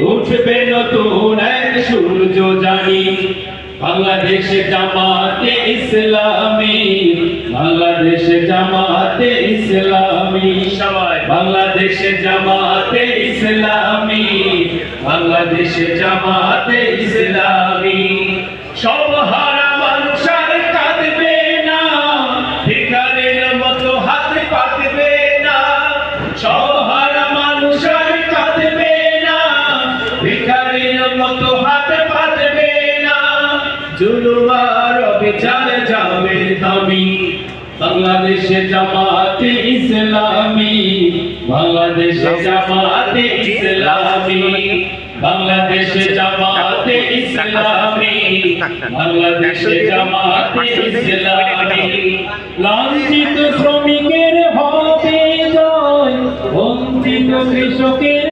উঠবে নতুন এক সূর্য জানি বাংলাদেশ জামাতে ইসলামী বাংলাদেশ জামাতে ইসলামী সবাই বাংলাদেশ জামাতে ইসলামী বাংলাদেশ জামাতে ইসলামী সব হারা মানুষ আর কাঁদবে না ভিখারির মতো হাত পাতবে না সব হারা মানুষ আর কাঁদবে না ভিখারির মতো হাত পাতবে না জুলুম আর অবিচার যাবে থামি বাংলাদেশ জামাতে ইসলামী বাংলাদেশ জামাতে ইসলামী বাংলাদেশ জামাতে ইসলামী বাংলাদেশ জামাতে ইসলামী লাঞ্ছিত শ্রমিকের হবে জয় বঞ্চিত কৃষকের